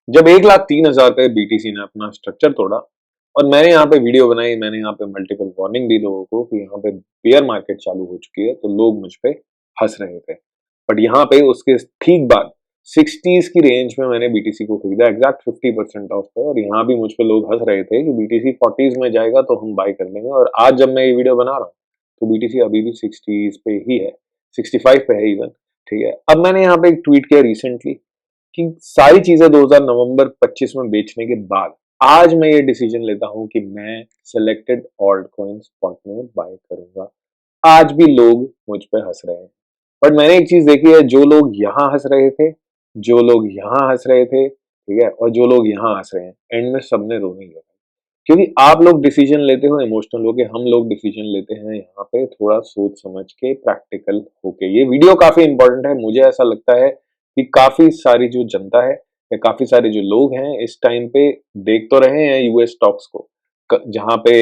जब 1,03,000 पे बीटीसी ने अपना स्ट्रक्चर तोड़ा और मैंने यहाँ पे वीडियो बनाई, मैंने यहाँ पे मल्टीपल वार्निंग दी लोगों को कि यहाँ पे बेयर मार्केट चालू हो चुकी है, तो लोग मुझ पे हंस रहे थे। बट यहाँ पे उसके ठीक बाद 60s की रेंज में मैंने बीटीसी को खरीदा एग्जैक्ट 50% ऑफ पे, और यहाँ भी मुझ पे लोग हंस रहे थे कि बीटीसी 40s में जाएगा तो हम बाय कर लेंगे। और आज जब मैं ये वीडियो बना रहा हूँ तो बीटीसी अभी भी 60s पे ही है, 65 पे है इवन। ठीक है, अब मैंने यहाँ पे एक ट्वीट किया रिसेंटली कि सारी चीजें 2000 नवंबर 25 में बेचने के बाद आज मैं ये डिसीजन लेता हूं कि मैं सिलेक्टेड ऑल्ट कॉइन स्पॉट में बाय करूंगा। आज भी लोग मुझ पे हंस रहे हैं, बट मैंने एक चीज देखी है, जो लोग यहाँ हंस रहे थे, जो लोग यहाँ हंस रहे थे, ठीक है, और जो लोग यहाँ हंस रहे हैं, एंड में सबने रोना ही है। क्योंकि आप लोग डिसीजन लेते हो इमोशनल होके, हम लोग डिसीजन लेते हैं यहाँ पे थोड़ा सोच समझ के, प्रैक्टिकल होके। ये वीडियो काफी इंपॉर्टेंट है, मुझे ऐसा लगता है कि काफी सारी जो जनता है या काफी सारे जो लोग हैं इस टाइम पे देख तो रहे हैं यूएस स्टॉक्स को, जहां पे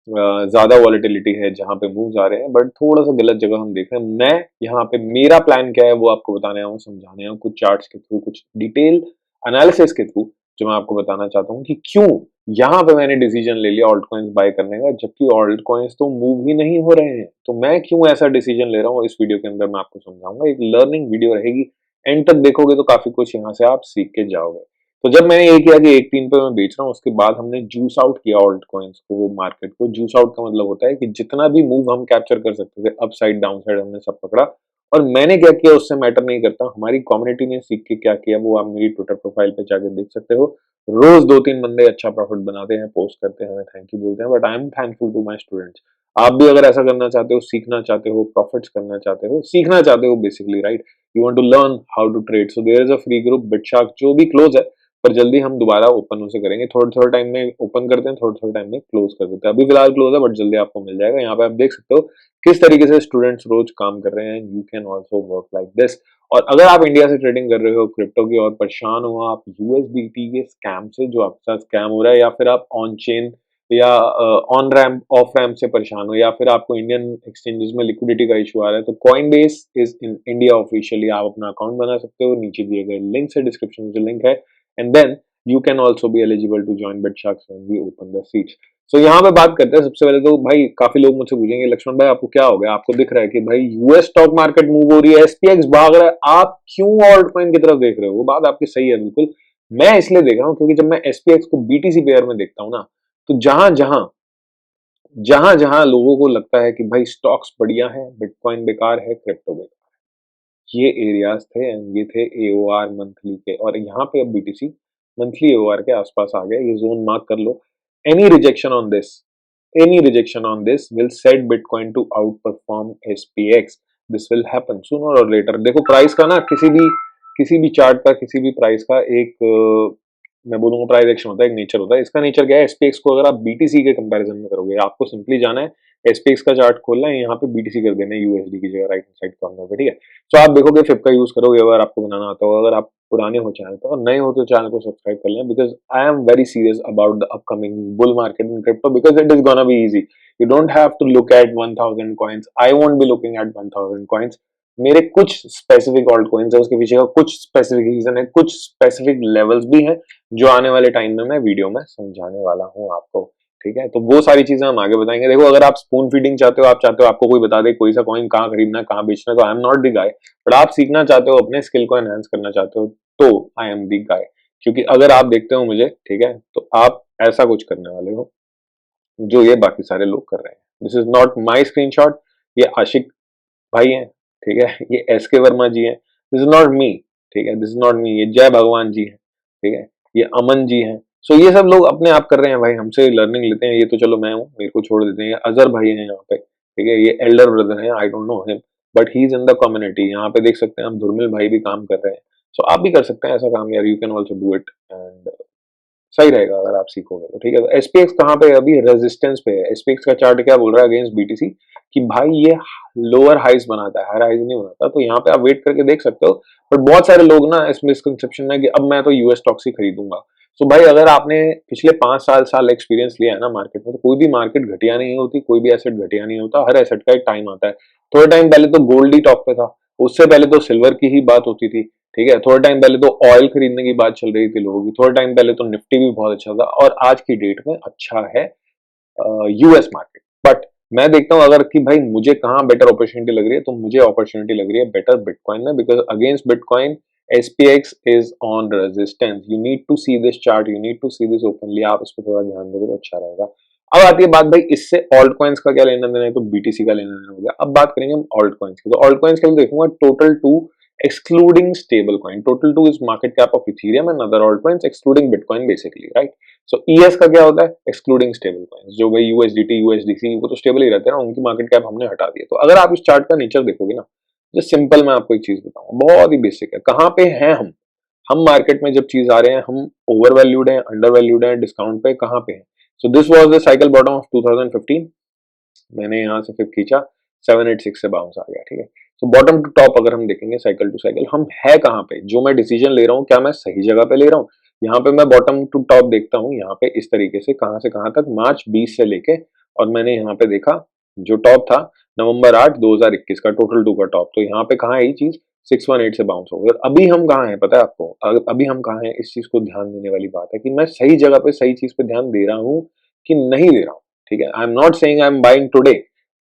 ज्यादा वॉलेटिलिटी है, जहां पे मूव्स आ रहे हैं, बट थोड़ा सा गलत जगह हम देख रहे हैं। मैं यहाँ पे मेरा प्लान क्या है वो आपको बताने आया हूँ, समझाने आया हूँ, कुछ चार्ट्स के थ्रू, कुछ डिटेल एनालिसिस के थ्रू, जो मैं आपको बताना चाहता हूँ कि क्यों यहाँ पे मैंने डिसीजन ले लिया ऑल्ट कॉइन्स बाय करने का, जबकि ऑल्ट कॉइन्स तो मूव ही नहीं हो रहे हैं। तो मैं क्यों ऐसा डिसीजन ले रहा हूँ, इस वीडियो के अंदर मैं आपको समझाऊंगा। एक लर्निंग वीडियो रहेगी, एंड तक देखोगे तो काफी कुछ यहाँ से आप सीख के जाओगे। तो जब मैंने ये किया कि 1.3 पे मैं बेच रहा हूँ, उसके बाद हमने जूस आउट किया ऑल्ट कॉइन्स को, वो मार्केट को। जूस आउट का मतलब होता है कि जितना भी मूव हम कैप्चर कर सकते थे, अप साइड डाउन साइड, हमने सब पकड़ा। और मैंने क्या किया उससे मैटर नहीं करता, हमारी कम्युनिटी ने सीख के क्या किया वो आप मेरी ट्विटर प्रोफाइल पे जाके देख सकते हो। रोज 2-3 बंदे अच्छा प्रॉफिट बनाते हैं, पोस्ट करते हैं, हमें थैंक यू बोलते हैं, but I am thankful to my students. आप भी अगर ऐसा करना चाहते हो, सीखना चाहते हो, प्रॉफिट्स करना चाहते हो, सीखना चाहते हो basically, right, you want to learn how to trade, so there is a free group Bitshark, जो भी क्लोज है, पर जल्दी हम दोबारा ओपन उसे करेंगे। थोड़े थोड़े टाइम में ओपन करते हैं, थोड़े थोड़े टाइम में क्लोज कर देते हैं। अभी फिलहाल क्लोज है, बट जल्दी आपको मिल जाएगा। यहाँ पे आप देख सकते हो किस तरीके से स्टूडेंट्स रोज काम कर रहे हैं। You can also work like this. और अगर आप इंडिया से ट्रेडिंग कर रहे हो क्रिप्टो की और परेशान हो आप यूएसडीटी के स्कैम से, जो आपके साथ स्कैम हो रहा है, या फिर आप ऑन चेन या ऑन रैम्प ऑफ रैम्प से परेशान हो, या फिर आपको इंडियन एक्सचेंजेस में लिक्विडिटी का इशू आ रहा है, तो Coinbase is in India officially. आप अपना अकाउंट बना सकते हो, नीचे दिए गए लिंक से, डिस्क्रिप्शन में जो लिंक है, and then you can also be eligible to join Bitsharks when we open the seats. So यहाँ पे बात करते हैं। सबसे पहले तो भाई काफी लोग मुझसे पूछेंगे लक्ष्मण भाई आपको क्या हो गया, आपको दिख रहा है कि भाई यूएस स्टॉक मार्केट मूव हो रही है, एसपीएक्स भाग रहा है, आप क्यों ऑल्ट कॉइन की तरफ देख रहे हो? वो बात आपकी सही है बिल्कुल। मैं इसलिए देख रहा हूँ क्योंकि जब मैं एसपीएक्स को बीटीसी पेयर में देखता हूँ ना, तो जहां जहां जहां जहां लोगों को लगता है कि भाई स्टॉक्स बढ़िया है, बिटकॉइन बेकार है, क्रिप्टो बेकार, ये एरियाज थे, एंड ये थे एओआर मंथली के। और यहाँ पे अब बीटीसी मंथली एओआर के आसपास आ गया, ये जोन मार्क कर लो। Any rejection on this, any rejection on this will set Bitcoin to outperform SPX. This will happen sooner or later. देखो प्राइस का ना, किसी भी चार्ट का, किसी भी प्राइस का एक मैं बोलूंगा प्राइस एक्शन होता है, एक नेचर होता है। इसका नेचर क्या है, एसपीएक्स को अगर आप बीटीसी के कंपैरिजन में करोगे, आपको सिंपली जाना है एसपीएक्स का चार्ट खोलना है, यहाँ पे बीटीसी कर देना है यूएसडी की जगह, राइट साइड कॉर्नर पे, ठीक है। तो आप देखोगे फिप का यूज करोगे अगर आपको बनाना आता हो। अगर आप पुराने हो चैनल पर और नए हो तो चैनल को सब्सक्राइब कर लें, because I am very serious about the upcoming bull market in crypto, because it is gonna be easy. You don't have to look at 1000 coins, I won't be looking at 1000 coins. मेरे कुछ specific alt coins है, उसके पीछे का कुछ specific reason है, कुछ specific levels भी हैं, जो आने वाले टाइम में मैं वीडियो में समझाने वाला हूँ आपको, ठीक है। तो वो सारी चीजें हम आगे बताएंगे। देखो अगर आप स्पून फीडिंग चाहते हो, आप चाहते हो आपको कोई बता दे कोई सा कॉइन कहाँ खरीदना है, कहाँ बेचना है, तो आई am not the guy. But आप सीखना चाहते हो, अपने स्किल को एनहांस करना चाहते हो, तो आई एम द गाय। क्योंकि अगर आप देखते हो मुझे, ठीक है, तो आप ऐसा कुछ करने वाले हो जो ये बाकी सारे लोग कर रहे हैं। This is not my screenshot, ये आशिक भाई हैं, ठीक है, ये एस के वर्मा जी हैं, दिस इज नॉट मी, ठीक है, दिस इज नॉट मी, ये जय भगवान जी हैं, ठीक है, ये अमन जी हैं। सो ये सब लोग अपने आप कर रहे हैं भाई, हमसे लर्निंग लेते हैं। ये तो चलो मैं हूँ, मेरे को छोड़ देते हैं। अजहर भाई हैं यहाँ पे, ठीक है, ये एल्डर ब्रदर हैं, I don't know him, but he is in the community. यहाँ पे देख सकते हैं हम, धुरमिल भाई भी काम कर रहे हैं। सो आप भी कर सकते हैं ऐसा काम यार, you can also do it, and सही रहेगा अगर आप सीखोगे तो, ठीक है। तो एसपीएक्स कहाँ पे है अभी, रेजिस्टेंस पे है। एसपीएक्स का चार्ट क्या बोल रहा है अगेंस्ट बीटीसी, कि भाई ये लोअर हाइज बनाता है, हायर हाइज नहीं बनाता। तो यहाँ पे आप वेट करके देख सकते हो। बट बहुत सारे लोग ना इस मिसकंसेप्शन में कि अब मैं तो यूएस स्टॉक्स ही खरीदूंगा। तो भाई अगर आपने पिछले 5 साल एक्सपीरियंस लिया है ना मार्केट में, तो कोई भी मार्केट घटिया नहीं होती, कोई भी एसेट घटिया नहीं होता। हर एसेट का एक टाइम आता है। थोड़े टाइम पहले तो गोल्ड ही टॉप पे था, उससे पहले तो सिल्वर की ही बात होती थी, ठीक है। थोड़े टाइम पहले तो ऑयल खरीदने की बात चल रही थी लोगों की, थोड़े टाइम पहले तो निफ्टी भी बहुत अच्छा था, और आज की डेट में अच्छा है यूएस मार्केट। बट मैं देखता हूँ अगर कि भाई मुझे कहाँ बेटर अपॉर्चुनिटी लग रही है, तो मुझे अपॉर्चुनिटी लग रही है बेटर बिटकॉइन में, because against bitcoin SPX is on resistance. You need to see this chart, you need to see this openly. आप इस पर थोड़ा ध्यान दोगे तो अच्छा रहेगा। अब आती है बात भाई इससे ऑल्ट कॉइन्स का क्या लेना देना है, तो BTC का लेना देना हो गया। अब बात करेंगे हम ऑल्ट कॉइन्स की, तो ऑल्ट कॉइन्स के लिए देखूंगा total two excluding stable coin. Total two is market cap of Ethereum and other alt coins excluding bitcoin basically, right. So ES का क्या होता है, एक्सक्लूडिंग स्टेबल कॉइन्स। जो भाई USDT USDC वो तो स्टेबल ही रहते हैं ना, उनकी मार्केट कैप हमने हटा दी है। तो अगर आप इस चार्ट का नेचर देखोगे ना, जो सिंपल मैं आपको एक चीज बताऊंगा, बहुत ही बेसिक है। कहाँ पे हैं हम मार्केट में जब चीज आ रहे हैं, हम ओवर वैल्यूड है, अंडर वैल्यूड है, डिस्काउंट पे, कहाँ पे है। So this was the cycle bottom of 2015। मैंने यहाँ से फिर खींचा, 786 से बाउंस आ गया, ठीक है। तो बॉटम टू टॉप अगर हम देखेंगे साइकिल टू साइकिल, हम है कहाँ पे, जो मैं डिसीजन ले रहा हूँ क्या मैं सही जगह पे ले रहा हूँ। यहाँ पे मैं बॉटम टू टॉप देखता हूँ, यहाँ पे इस तरीके से कहाँ तक, मार्च 20 से लेके, और मैंने यहाँ पे देखा जो टॉप था नवंबर 8 2021 का, टोटल टू का टॉप। तो यहाँ पे कहाँ है ये चीज, 618 से बाउंस हो गया। अभी हम कहाँ हैं पता है आपको, अभी हम कहाँ हैं, इस चीज को ध्यान देने वाली बात है कि मैं सही जगह पे सही चीज पे ध्यान दे रहा हूँ कि नहीं दे रहा हूँ, ठीक है। I am not saying I am buying today,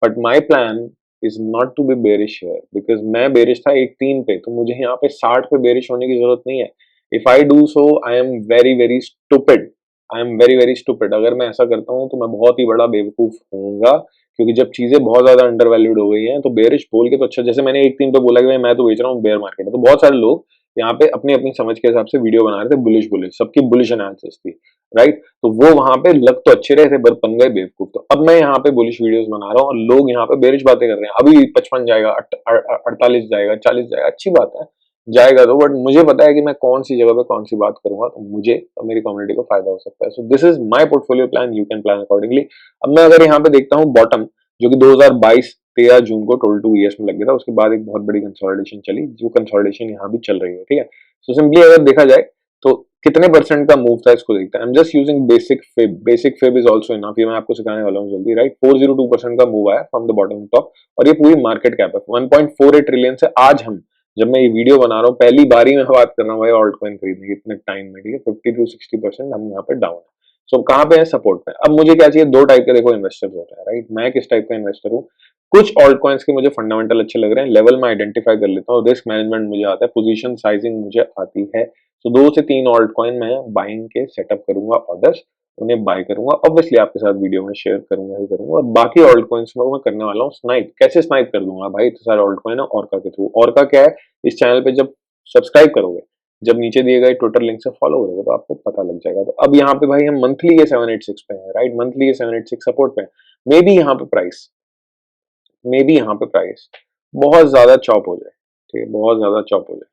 but my plan is not to be bearish here, because मैं बेरिश था 18 पे, तो मुझे यहाँ पे 60 पे बेरिश होने की जरूरत नहीं है। If I do so I am very very stupid, I am very very stupid. अगर मैं ऐसा करता हूँ तो मैं बहुत ही बड़ा बेवकूफ होऊंगा, क्योंकि जब चीजें बहुत ज्यादा अंडर वैल्यूड हो गई हैं तो बेरिश बोल के तो अच्छा, जैसे मैंने 18 पे बोला कि भाई मैं तो बेच रहा हूँ बेयर मार्केट है, तो बहुत सारे लोग यहाँ पे अपनी अपनी समझ के हिसाब से वीडियो बना रहे थे, बुलिश बुलिश, सबकी बुलिश एनालिसिस थी, राइट। तो वो वहां पे लग तो अच्छे रहे थे, पर बन गए बेवकूफ। तो अब मैं यहाँ पे बुलिश वीडियोस बना रहा हूँ और लोग यहाँ पे बेरिश बातें कर रहे हैं। अभी 55 जाएगा, 48 जाएगा, 40 जाएगा, अच्छी बात है, जाएगा तो, बट मुझे पता है कि मैं कौन सी जगह पे कौन सी बात करूंगा तो मुझे और मेरी कम्युनिटी को फायदा हो सकता है। So this is my portfolio plan, you can plan accordingly. अब मैं अगर यहाँ पे देखता हूँ बॉटम, जो कि 2022 13 जून को टोटल 2 ईयर्स में लग गया था, उसके बाद एक बहुत बड़ी कंसोलिडेशन चली, जो कंसोलिडेशन यहाँ भी चल रही है, ठीक है। सो सिंपली अगर देखा जाए तो कितने परसेंट का मूव था इसको देखते हैं। I am just using basic fib, basic fib is also enough, ये मैं आपको सिखाने वाला हूँ जल्दी, राइट। 402% का मूव आया from the bottom to top, और ये पूरी मार्केट कैप है 1.48 ट्रिलियन से। आज हम जब मैं ये वीडियो बना रहा हूँ पहली बारी में बात कर रहा हूँ भाई ऑल्ट कॉइन खरीदने की इतने टाइम में, ठीक है। 50 to 60% हम यहाँ पे डाउन है। सो कहाँ पे है, सपोर्ट पे। अब मुझे क्या चाहिए, दो टाइप के देखो इन्वेस्टर्स होते हैं, राइट। मैं किस टाइप का इन्वेस्टर हूँ, कुछ ऑल्ट कॉइन्स के मुझे फंडामेंटल अच्छे लग रहे हैं, लेवल में आइडेंटिफाई कर लेता हूँ, रिस्क मैनेजमेंट मुझे आता है, पोजीशन साइजिंग मुझे आती है। तो 2 से 3 ऑल्ट कॉइन मैं बाइंग के सेटअप करूंगा, ऑर्डर्स उन्हें बाय करूंगा, ऑब्वियसली आपके साथ वीडियो में शेयर करूंगा ही करूंगा। और बाकी ऑल्ट कॉइन्स में मैं करने वाला हूँ स्नाइप। कैसे स्नाइप कर दूंगा भाई, इतने सारे ऑल्ट कॉइन है ऑर्का के थ्रू। ऑर्का क्या है, इस चैनल पे जब सब्सक्राइब करोगे, जब नीचे दिए गए ट्विटर लिंक से फॉलो करोगे तो आपको पता लग जाएगा। तो अब यहाँ पे भाई हम मंथली के 786 पे हैं, राइट। मंथली के 786 सपोर्ट पे, मे बी यहाँ पे प्राइस, मे बी यहाँ पे प्राइस बहुत ज्यादा चॉप हो जाए, ठीक है, बहुत ज्यादा चॉप हो जाए,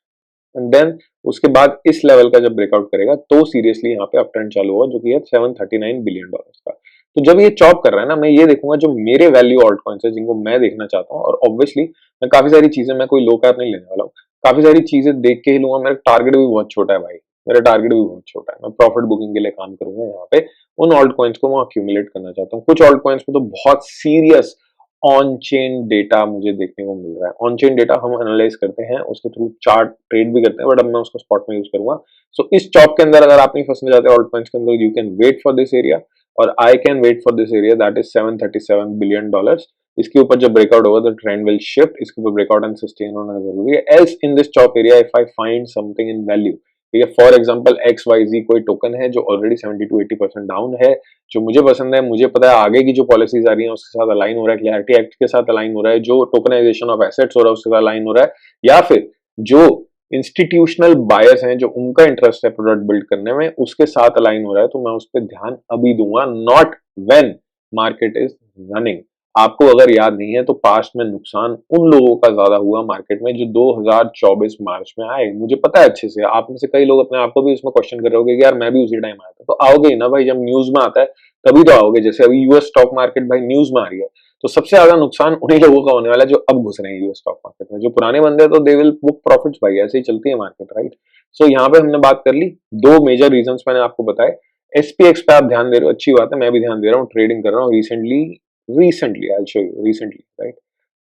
एंड देन उसके बाद इस लेवल का जब ब्रेकआउट करेगा तो सीरियसली यहाँ पे अप ट्रेंड चालू होगा, जो कि है $739 बिलियन का। तो जब ये चॉप कर रहा है ना, मैं ये देखूंगा जो मेरे वैल्यू ऑल्ट कॉइन्स है जिनको मैं देखना चाहता हूँ, और ऑब्वियसली मैं काफी सारी चीजें, मैं कोई लो कैप नहीं लेने वाला हूँ, काफी सारी चीजें देख के ही लूंगा। मेरा टारगेट भी बहुत छोटा है भाई, मेरा टारगेट भी बहुत छोटा है। मैं प्रॉफिट बुकिंग के लिए काम करूंगा यहाँ पे, उन ऑल्ट कॉइन्स को मैं अक्यूमुलेट करना चाहता हूँ। कुछ ऑल्ट कॉइन्स में तो बहुत सीरियस ऑन चेन डेटा मुझे देखने को मिल रहा है। ऑन चेन डेटा हम एनालाइज करते हैं, उसके थ्रू चार्ट ट्रेड भी करते हैं, बट अब मैं उसको स्पॉट में यूज करूंगा। सो इस चॉप के अंदर अगर आप नहीं फंसना चाहते ऑल्ट कॉइन्स के अंदर, you can wait for this area, और I can wait for this area, that is $737 billion. इसके ऊपर जब ब्रेकआउट होगा तो ट्रेंड विल शिफ्ट, इसके ऊपर ब्रेकआउट एंड सस्टेन होना जरूरी है। Else in this chop area if I find something in value, ठीक है, फॉर एग्जांपल XYZ कोई टोकन है जो ऑलरेडी 70 to 80% डाउन है, जो मुझे पसंद है, मुझे पता है आगे की जो पॉलिसीज आ रही हैं उसके साथ अलाइन हो रहा है, क्लैरिटी एक्ट के साथ अलाइन हो रहा है, जो टोकनाइजेशन ऑफ एसेट्स हो रहा है उसके साथ अलाइन हो रहा है, या फिर जो इंस्टीट्यूशनल बायर्स हैं जो उनका इंटरेस्ट है प्रोडक्ट बिल्ड करने में उसके साथ अलाइन हो रहा है, तो मैं उस पर ध्यान अभी दूंगा, not when market is running. आपको अगर याद नहीं है तो पास्ट में नुकसान उन लोगों का ज्यादा हुआ मार्केट में जो 2024 मार्च में आए, मुझे पता है अच्छे से। आप में से कई लोग अपने आप को भी इसमें क्वेश्चन कर रहे होंगे कि यार मैं भी उसी टाइम आया था, तो आओगे ही ना भाई, जब न्यूज में आता है तभी तो आओगे। जैसे अभी यूएस स्टॉक मार्केट भाई न्यूज में आ रही है, तो सबसे ज्यादा नुकसान उन्हीं लोगों का होने वाला है जो अब घुस रहे हैं यूएस स्टॉक मार्केट में। जो पुराने बंदे हैं तो दे विल बुक प्रॉफिट्स भाई, ऐसे ही चलती है मार्केट, राइट। सो यहाँ पे हमने बात कर ली, दो मेजर रीजंस मैंने आपको बताए। SPX पे आप ध्यान दे रहे हो, अच्छी बात है, मैं भी ध्यान दे रहा हूँ, ट्रेडिंग कर रहा हूँ recently I show you recently, right.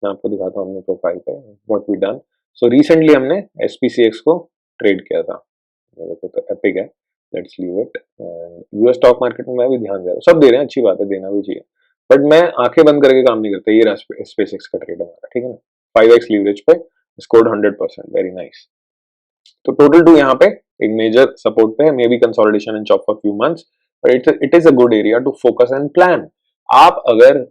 मैं आपको दिखाता हूँ अपने प्रोफाइल पे what we done. So recently हमने SPCX को ट्रेड किया था, मेरे को तो एपिक है, let's leave it. US stock market में मैं भी ध्यान दे रहा हूँ, सब दे रहे हैं, अच्छी बात है, देना भी चाहिए, बट मैं आंखें बंद करके काम नहीं करता। ये रहा SpaceX का ट्रेड हमारा, ठीक है ना, 5x लीवरेज पे स्कोर्ड 100%, वेरी नाइस। तो टोटल टू यहाँ पे एक मेजर सपोर्ट पे है, may be consolidation and chop for few months, but it is a good area to focus and plan. आप अगर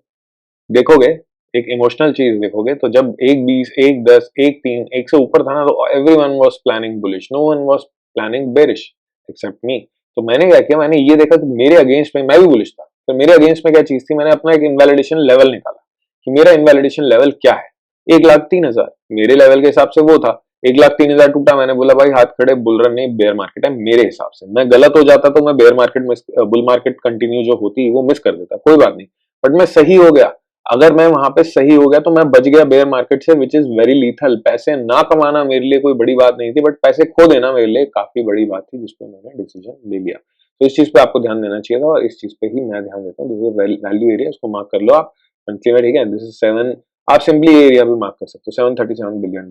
देखोगे, एक इमोशनल चीज देखोगे, तो जब 1.20, 1.10, 1.3, 1 से ऊपर था ना, तो everyone was planning bullish, no one was planning bearish except me. तो मैंने क्या किया, मैंने ये देखा कि मेरे अगेंस्ट में मैं भी बुलिश था, तो मेरे अगेंस्ट में क्या चीज थी, मैंने अपना एक इनवैलिडेशन लेवल निकाला कि मेरा इनवैलिडेशन लेवल क्या है। 1,03,000 मेरे लेवल के हिसाब से वो था। 1,03,000 टूटा, मैंने बोला भाई हाथ खड़े, बुल रन नहीं, बेयर मार्केट है मेरे हिसाब से। मैं गलत हो जाता तो मैं बेयर मार्केट मिस, बुल मार्केट कंटिन्यू जो होती वो मिस कर देता, कोई बात नहीं, बट मैं सही हो गया। अगर मैं वहां पे सही हो गया तो मैं बच गया बेयर मार्केट से, विच इज वेरी लीथल। पैसे ना कमाना मेरे लिए कोई बड़ी बात नहीं थी, बट पैसे खो देना मेरे लिए काफी बड़ी बात थी, जिसपे मैंने डिसीजन ले लिया। तो इस चीज पे आपको ध्यान देना चाहिए था, और इस चीज पे ही मैं ध्यान देता हूँ। दिस इज वैल्यू एरिया, इसको मार्क कर लो आप मंथली में, ठीक है। दिस इज 7, आप सिंपली एरिया भी मार्क कर सकते हो, $737 बिलियन,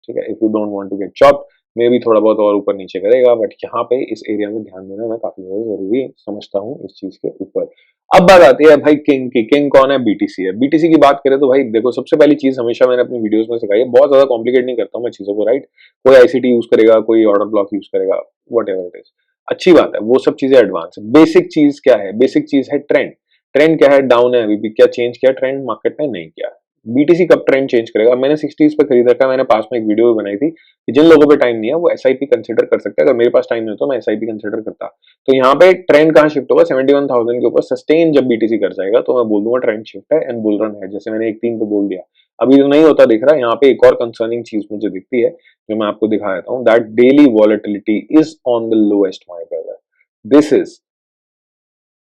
ठीक है। If you don't want to get chopped, मे भी थोड़ा बहुत और ऊपर नीचे करेगा, बट यहाँ पे इस एरिया में ध्यान देना मैं काफी ज्यादा जरूरी समझता हूँ इस चीज के ऊपर। अब बात आती है भाई किंग की। किंग कौन है? बीटीसी है। बीटीसी की बात करें तो भाई देखो, सबसे पहली चीज हमेशा मैंने अपनी वीडियोस में सिखाई है, बहुत ज्यादा कॉम्प्लिकेट नहीं करता हूँ मैं चीजों को, राइट। कोई आईसीटी यूज करेगा, कोई ऑर्डर ब्लॉक यूज करेगा, वट एवर इट इज, अच्छी बात है, वो सब चीजें एडवांस है। बेसिक चीज क्या है? बेसिक चीज है ट्रेंड। ट्रेंड क्या है? डाउन है अभी भी, क्या चेंज किया ट्रेंड मार्केट में? नहीं किया। बीटीसी कब ट्रेंड चेंज करेगा? मैंने 60s पे खरीद रखा है, मैंने पास में एक वीडियो भी बनाई थी कि जिन लोगों पे टाइम नहीं है वो एसआईपी कंसिडर कर सकते हैं। अगर मेरे पास टाइम नहीं होता मैं एसआईपी कंसिडर करता। तो यहाँ पे ट्रेंड कहाँ शिफ्ट होगा? 71,000 के ऊपर सस्टेन जब बीटीसी कर जाएगा तो मैं बोल दूंगा ट्रेंड शिफ्ट है एंड बुल रन है, जैसे मैंने 1.3 पे बोल दिया। अभी तो नहीं होता दिख रहा। यहाँ पे एक और कंसर्निंग चीज मुझे दिखती है जो मैं आपको दिखा देता हूँ, that daily volatility is on the lowest my brother. This is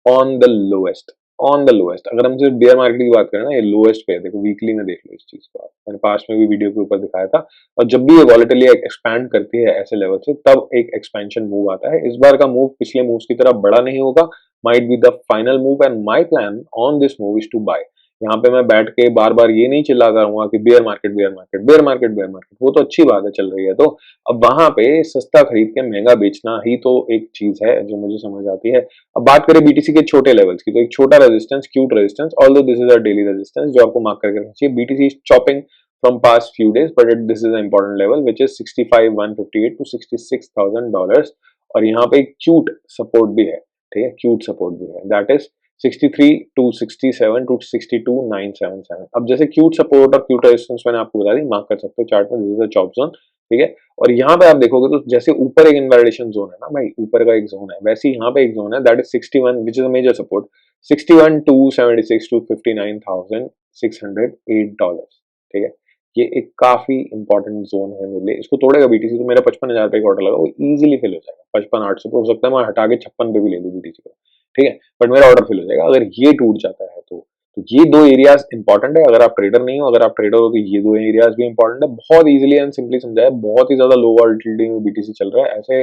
on the lowest, on the lowest. अगर हम सिर्फ बेयर मार्केट की बात करें ना, ये लोएस्ट पे है, देखो वीकली में देख लो इस चीज को आप, मैंने पास में भी वीडियो के ऊपर दिखाया था। और जब भी ये वॉलेटिलिटी एक्सपैंड करती है ऐसे लेवल से, तब एक एक्सपेंशन मूव आता है। इस बार का मूव पिछले मूव्स की तरह बड़ा नहीं होगा, might be the final move, and my plan on this move is to buy. यहाँ पे मैं बैठ के बार बार ये नहीं चिल्लाता रहूंगा कि bear market, bear market, bear market, bear market, वो तो अच्छी बात है चल रही है। तो अब वहां पे सस्ता खरीद के महंगा बेचना ही तो एक चीज है जो मुझे समझ आती है। अब बात करें बीटीसी के छोटे लेवल्स की, तो एक छोटा resistance, cute resistance, although this is a daily resistance, जो आपको मार्क करके रखना चाहिए। BTC is chopping from past few days, but this is a important level which is 65,158 to $66,000। और यहाँ पे एक क्यूट सपोर्ट भी है, ठीक है, क्यूट सपोर्ट भी है, दैट इज 63 to 67 to 62,977। अब जैसे क्यूट सपोर्ट और क्यूट रेजिस्टेंस मैंने आपको बता दी, मार्क कर सकते हो चार्ट में, this is a chop zone, ठीक है। और यहाँ पे आप देखोगे तो जैसे ऊपर एक इनवैलिडेशन जोन है ना भाई, ऊपर का एक जोन है, वैसे यहाँ पे एक जोन है that is 61 which is a major support, 61 to 76 to $59,608, ठीक है। ये एक काफी इंपॉर्टेंट जोन है मेरे लिए। इसको तोड़ेगा बीटीसी तो मेरा 55,000 पे ऑर्डर लगा, वो इजीली फिल हो जाएगा। 55,800 पे हो सकता है मैं हटा के 56 पे भी ले लूँ बीटीसी को, ठीक है, बट मेरा ऑर्डर फिल हो जाएगा अगर ये टूट जाता है तो ये दो एरियाज इंपॉर्टेंट है। अगर आप ट्रेडर नहीं हो, अगर आप ट्रेडर हो तो ये दो एरियाज भी इंपॉर्टेंट है। बहुत इजीली एंड सिंपली समझाया, बहुत ही ज्यादा लो वॉलेटिलिटी में बीटीसी चल रहा है। ऐसे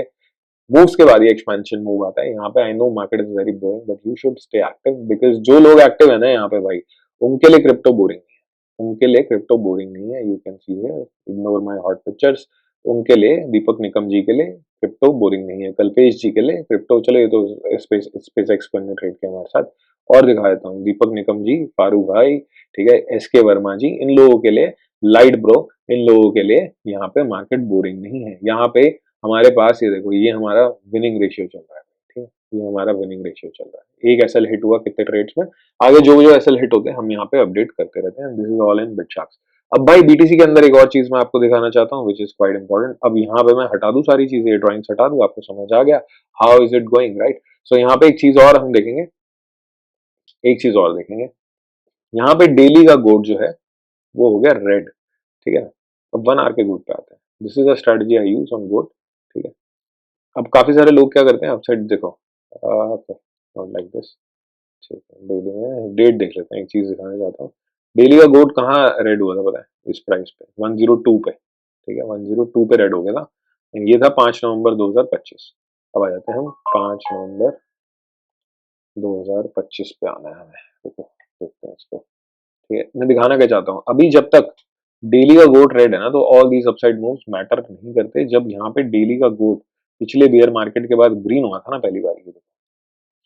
मूव्स के बाद ये एक्सपेंशन मूव आता है यहाँ पे। I know market is very boring, but you should stay active, because जो लोग एक्टिव है ना यहाँ पे भाई, उनके लिए क्रिप्टो बोरिंग नहीं है, उनके लिए क्रिप्टो बोरिंग नहीं है। You can see here, ignore my hot pictures. उनके लिए, दीपक निकम जी के लिए क्रिप्टो बोरिंग नहीं है। कल्पेश जी के लिए क्रिप्टो, चलो ये तो स्पेस एक्स ने ट्रेड किया हमारे साथ, और दिखा देता हूँ, दीपक निकम जी, फारूक भाई, ठीक है, एसके वर्मा जी, इन लोगों के लिए, लाइट ब्रो, इन लोगों के लिए यहाँ पे मार्केट बोरिंग नहीं है। यहाँ पे हमारे पास ये देखो, ये हमारा विनिंग रेशियो चल रहा है, ठीक है, ये हमारा विनिंग रेशियो चल रहा है। एक एसएल हिट हुआ कितने ट्रेड्स में, आगे जो जो एसएल हिट होते हैं हम यहाँ पे अपडेट करते रहते हैं। This is all in Bitsharks. अब भाई बीटीसी के अंदर एक और चीज मैं आपको दिखाना चाहता हूँ विच इज क्वाइट इंपॉर्टेंट। अब यहाँ पे मैं हटा दूं सारी चीजें, ड्रॉइंग्स हटा दूं, आपको समझ आ गया how is it going, right. So यहाँ पे एक चीज और हम देखेंगे, एक चीज और देखेंगे, यहाँ पे डेली का गोट जो है वो हो गया रेड, ठीक है। अब 1 आवर के गोट पे आते हैं। This is a strategy I use on goat, ठीक है। अब काफी सारे लोग क्या करते हैं, अपसाइड देखो, नॉट लाइक दिस, ठीक है। डेली में डेट देख लेते हैं, एक चीज दिखाना चाहता हूँ। डेली का गोट कहाँ रेड हुआ था पता है? इस प्राइस पे 102 पे, ठीक है, 102 पे रेड हो गया था। ये था 5 नवंबर 2025। अब आ जाते हैं हम 5 नवंबर 2025 पे आना है हमें, देखो देखते हैं इसको, ठीक है। मैं दिखाना क्या चाहता हूँ, अभी जब तक डेली का गो ट्रेड है ना, तो all these upside moves matter नहीं करते। जब यहाँ पे डेली का गो पिछले बियर मार्केट के बाद ग्रीन हुआ था ना पहली बार,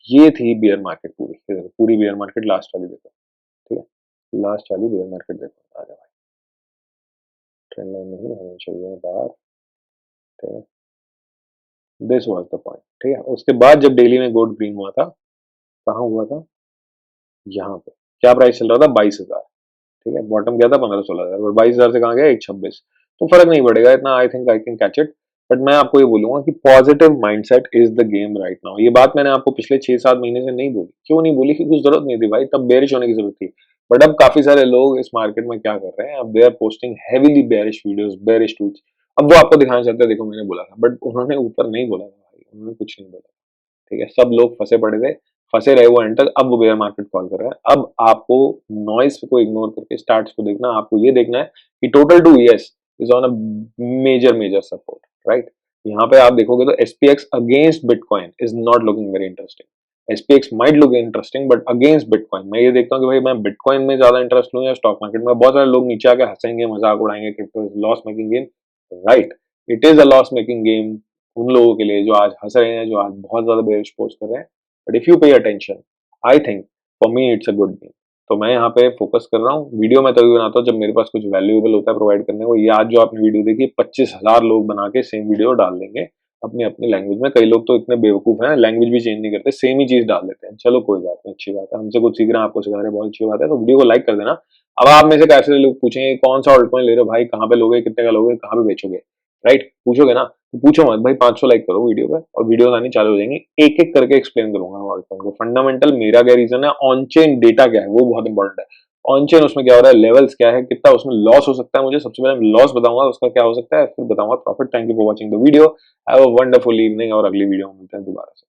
ये थी बियर मार्केट पूरी। ये देखो, पूरी बियर मार्केट लास्ट वाली देखो, ठीक है, लास्ट वाली बियर मार्केट देखो। आ जाओ भाई, ट्रेंड लाइन नहीं हमें चाहिए बाहर, ठीक है, दिस वाज द पॉइंट, ठीक है। उसके बाद जब डेली में गोल्ड ग्रीन हुआ था, कहाँ हुआ था, यहाँ पे क्या प्राइस चल रहा था, 22,000, ठीक है, बॉटम क्या था 15-16 हजार, और 22,000 से कहाँ गया 126। तो फर्क नहीं पड़ेगा इतना, I think I can catch it. But मैं आपको ये बोलूंगा कि positive mindset is the game right now. ये बात मैंने आपको पिछले 6-7 महीने से नहीं बोली। क्यों नहीं बोली? क्योंकि जरूरत नहीं थी भाई, तब बेरिश होने की जरूरत थी। बट अब काफी सारे लोग इस मार्केट में क्या कर रहे हैं, अब they are posting heavily bearish videos, bearish tweets. अब वो आपको दिखाना चाहते हैं, देखो मैंने बोला था, बट उन्होंने ऊपर नहीं बोला था भाई, उन्होंने कुछ नहीं बोला, ठीक है। सब लोग फंसे पड़े थे, फंसे रहे वो एंड तक। अब वो बेयर मार्केट कॉल कर रहा है। अब आपको नॉइस को इग्नोर करके स्टार्ट्स को देखना। आपको ये देखना है कि total two ES is on a major major support, right. यहाँ पे आप देखोगे तो SPX against bitcoin is not looking very interesting. SPX might look interesting but against bitcoin मैं ये देखता हूँ कि भाई मैं बिटकॉइन में ज्यादा इंटरेस्ट लूँ या स्टॉक मार्केट में। बहुत सारे लोग नीचे आके हंसेंगे, मजाक उड़ाएंगे, crypto is loss making game, right. It is a loss making game उन लोगों के लिए जो आज हंस रहे हैं, जो आज बहुत ज्यादा बेरिश पोस्ट कर रहे हैं। But if you pay attention, I think for me it's a good game. तो मैं यहाँ पे फोकस कर रहा हूँ। वीडियो मैं तभी बनाता हूँ जब मेरे पास कुछ वैल्यूएबल होता है प्रोवाइड करने को। ये आज जो आपने वीडियो देखी, 25,000 लोग बना के सेम वीडियो डाल देंगे अपनी अपनी लैंग्वेज में। कई लोग तो इतने बेवकूफ हैं, लैंग्वेज भी चेंज नहीं करते, सेम ही चीज डाल देते हैं। चलो कोई बात नहीं, अच्छी बात है, हमसे कुछ सीख रहे हैं, आपको सिखा रहे हैं, बहुत अच्छी बात है। तो वीडियो को लाइक कर देना। अब आप में से कैसे लोग पूछेंगे कौन सा ऑल्टकॉइन ले रहे हो भाई, कहाँ पे लोगे, कितने का लोगे, कहाँ पे बेचोगे, राइट, पूछोगे ना। तो पूछो मत भाई, 500 लाइक करो वीडियो पे और वीडियो आनी चालू हो जाएंगी। एक एक करके एक्सप्लेन करूंगा ऑल्टकॉइन को, फंडामेंटल मेरा क्या रीजन है, ऑन चेन डेटा क्या है, वो बहुत इंपॉर्टेंट है। ऑन चेन उसमें क्या हो रहा है, लेवल्स क्या है, कितना उसमें लॉस हो सकता है, मुझे सबसे पहले लॉस बताऊंगा, उसका क्या हो सकता है, फिर बताऊंगा profit. Thank you for watching the video. Have a wonderful evening और अगली वीडियो में मिलते हैं दोबारा से।